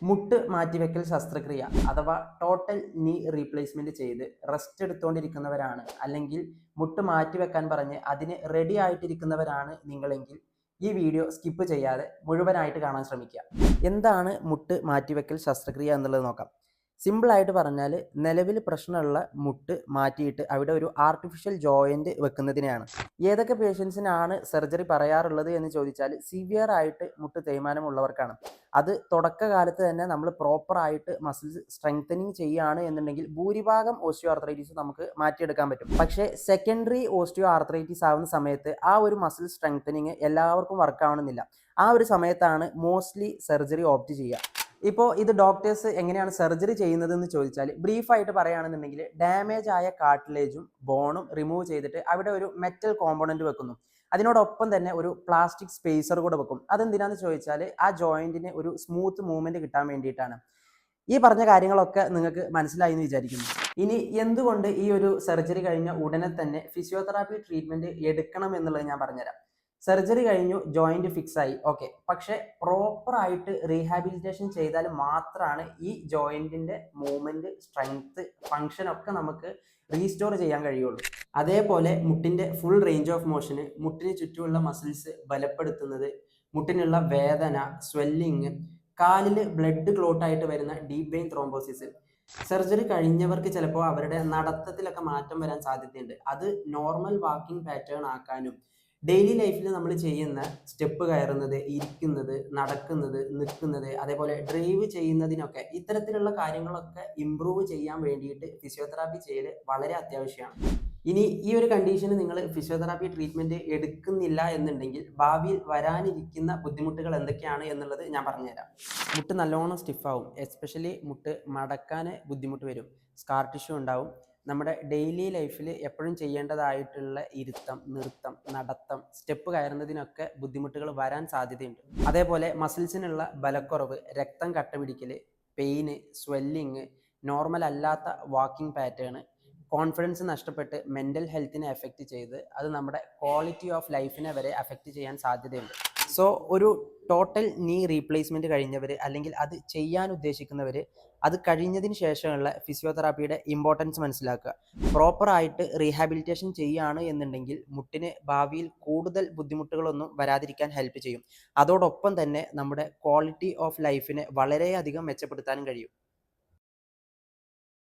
മുട്ട് മാറ്റിവെക്കൽ ശസ്ത്രക്രിയ അഥവാ ടോട്ടൽ നീ റീപ്ലേസ്മെന്റ് ചെയ്ത് റെസ്റ്റ് എടുത്തുകൊണ്ടിരിക്കുന്നവരാണ് അല്ലെങ്കിൽ മുട്ട് മാറ്റിവെക്കാൻ പറഞ്ഞ് അതിന് റെഡി ആയിട്ടിരിക്കുന്നവരാണ് നിങ്ങളെങ്കിൽ ഈ വീഡിയോ സ്കിപ്പ് ചെയ്യാതെ മുഴുവനായിട്ട് കാണാൻ ശ്രമിക്കുക. എന്താണ് മുട്ട് മാറ്റിവെക്കൽ ശസ്ത്രക്രിയ എന്നുള്ളത് നോക്കാം. സിമ്പിളായിട്ട് പറഞ്ഞാൽ നിലവിൽ പ്രശ്നമുള്ള മുട്ട് മാറ്റിയിട്ട് അവിടെ ഒരു ആർട്ടിഫിഷ്യൽ ജോയിൻറ്റ് വെക്കുന്നതിനെയാണ്. ഏതൊക്കെ പേഷ്യൻസിനാണ് സർജറി പറയാറുള്ളത് എന്ന് ചോദിച്ചാൽ സിവിയർ ആയിട്ട് മുട്ട് തേയ്മാനമുള്ളവർക്കാണ്. അത് തുടക്കകാലത്ത് തന്നെ നമ്മൾ പ്രോപ്പറായിട്ട് മസിൽസ് സ്ട്രെങ്തനിങ് ചെയ്യുകയാണ് എന്നുണ്ടെങ്കിൽ ഭൂരിഭാഗം ഓസ്റ്റിയോ ആർത്രൈറ്റിസ് നമുക്ക് മാറ്റിയെടുക്കാൻ പറ്റും. പക്ഷേ സെക്കൻഡറി ഓസ്റ്റിയോ ആർത്രൈറ്റിസ് ആവുന്ന സമയത്ത് ആ ഒരു മസിൽ സ്ട്രെങ്തനിങ് എല്ലാവർക്കും വർക്ക് ആവണമെന്നില്ല. ആ ഒരു സമയത്താണ് മോസ്റ്റ്ലി സർജറി ഓപ്റ്റ് ചെയ്യുക. ഇപ്പോൾ ഇത് ഡോക്ടേഴ്സ് എങ്ങനെയാണ് സർജറി ചെയ്യുന്നതെന്ന് ചോദിച്ചാൽ ബ്രീഫായിട്ട് പറയുകയാണെന്നുണ്ടെങ്കിൽ ഡാമേജ് ആയ കാർട്ടിലേജും ബോണും റിമൂവ് ചെയ്തിട്ട് അവിടെ ഒരു മെറ്റൽ കോമ്പണൻറ്റ് വെക്കുന്നു. അതിനോടൊപ്പം തന്നെ ഒരു പ്ലാസ്റ്റിക് സ്പേസർ കൂടെ വെക്കും. അതെന്തിനാന്ന് ചോദിച്ചാൽ ആ ജോയിൻറ്റിന് ഒരു സ്മൂത്ത് മൂവ്മെൻറ്റ് കിട്ടാൻ വേണ്ടിയിട്ടാണ്. ഈ പറഞ്ഞ കാര്യങ്ങളൊക്കെ നിങ്ങൾക്ക് മനസ്സിലായി എന്ന് വിചാരിക്കുന്നു. ഇനി എന്തുകൊണ്ട് ഈ ഒരു സർജറി കഴിഞ്ഞ ഉടനെ തന്നെ ഫിസിയോതെറാപ്പി ട്രീറ്റ്മെൻറ്റ് എടുക്കണം എന്നുള്ളത് ഞാൻ പറഞ്ഞുതരാം. സർജറി കഴിഞ്ഞു, ജോയിന്റ് ഫിക്സ് ആയി, ഓക്കെ. പക്ഷെ പ്രോപ്പറായിട്ട് റീഹാബിലിറ്റേഷൻ ചെയ്താൽ മാത്രമാണ് ഈ ജോയിന്റിന്റെ മൂവ്മെന്റ്, സ്ട്രെങ്ത്, ഫങ്ഷൻ ഒക്കെ നമുക്ക് റീസ്റ്റോർ ചെയ്യാൻ കഴിയുള്ളൂ. അതേപോലെ മുട്ടിന്റെ ഫുൾ റേഞ്ച് ഓഫ് മോഷന്, മുട്ടിന് ചുറ്റുമുള്ള മസിൽസ് ബലപ്പെടുത്തുന്നത്, മുട്ടിനുള്ള വേദന, സ്വെല്ലിങ്, കാലിൽ ബ്ലഡ് ക്ലോട്ട് ആയിട്ട് വരുന്ന ഡീപ്പ് വെയിൻ ത്രോംബോസിസ്. സർജറി കഴിഞ്ഞവർക്ക് ചിലപ്പോൾ അവരുടെ നടത്തത്തിലൊക്കെ മാറ്റം വരാൻ സാധ്യതയുണ്ട്. അത് നോർമൽ വാക്കിംഗ് പാറ്റേൺ ആക്കാനും ഡെയിലി ലൈഫിൽ നമ്മൾ ചെയ്യുന്ന സ്റ്റെപ്പ് കയറുന്നത്, ഇരിക്കുന്നത്, നടക്കുന്നത്, നിൽക്കുന്നത്, അതേപോലെ ഡ്രൈവ് ചെയ്യുന്നതിനൊക്കെ ഇത്തരത്തിലുള്ള കാര്യങ്ങളൊക്കെ ഇമ്പ്രൂവ് ചെയ്യാൻ വേണ്ടിയിട്ട് ഫിസിയോതെറാപ്പി ചെയ്യൽ വളരെ അത്യാവശ്യമാണ്. ഇനി ഈ ഒരു കണ്ടീഷന് നിങ്ങൾ ഫിസിയോതെറാപ്പി ട്രീറ്റ്മെൻറ്റ് എടുക്കുന്നില്ല എന്നുണ്ടെങ്കിൽ ഭാവിയിൽ വരാനിരിക്കുന്ന ബുദ്ധിമുട്ടുകൾ എന്തൊക്കെയാണ് എന്നുള്ളത് ഞാൻ പറഞ്ഞുതരാം. മുട്ട് നല്ലോണം സ്റ്റിഫാവും, എസ്പെഷ്യലി മുട്ട് മടക്കാൻ ബുദ്ധിമുട്ട് വരും, സ്കാർ ടിഷ്യൂ ഉണ്ടാവും. നമ്മുടെ ഡെയിലി ലൈഫിൽ എപ്പോഴും ചെയ്യേണ്ടതായിട്ടുള്ള ഇരുത്തം, നൃത്തം, നടത്തം, സ്റ്റെപ്പ് കയറുന്നതിനൊക്കെ ബുദ്ധിമുട്ടുകൾ വരാൻ സാധ്യതയുണ്ട്. അതേപോലെ മസിൽസിനുള്ള ബലക്കുറവ്, രക്തം കട്ടപിടിക്കൽ, പെയിന്, സ്വെല്ലിങ്, നോർമൽ അല്ലാത്ത വാക്കിംഗ് പാറ്റേൺ, കോൺഫിഡൻസ് നഷ്ടപ്പെട്ട് മെൻ്റൽ ഹെൽത്തിനെ എഫക്റ്റ് ചെയ്ത് അത് നമ്മുടെ ക്വാളിറ്റി ഓഫ് ലൈഫിനെ വരെ അഫക്റ്റ് ചെയ്യാൻ സാധ്യതയുണ്ട്. സോ ഒരു ടോട്ടൽ നീ റീപ്ലേസ്മെൻറ്റ് കഴിഞ്ഞവർ അല്ലെങ്കിൽ അത് ചെയ്യാൻ ഉദ്ദേശിക്കുന്നവർ അത് കഴിഞ്ഞതിന് ശേഷമുള്ള ഫിസിയോതെറാപ്പിയുടെ ഇമ്പോർട്ടൻസ് മനസ്സിലാക്കുക. പ്രോപ്പറായിട്ട് റീഹാബിലിറ്റേഷൻ ചെയ്യുകയാണ് എന്നുണ്ടെങ്കിൽ മുട്ടിന് ഭാവിയിൽ കൂടുതൽ ബുദ്ധിമുട്ടുകളൊന്നും വരാതിരിക്കാൻ ഹെൽപ്പ് ചെയ്യും. അതോടൊപ്പം തന്നെ നമ്മുടെ ക്വാളിറ്റി ഓഫ് ലൈഫിനെ വളരെയധികം മെച്ചപ്പെടുത്താനും കഴിയും.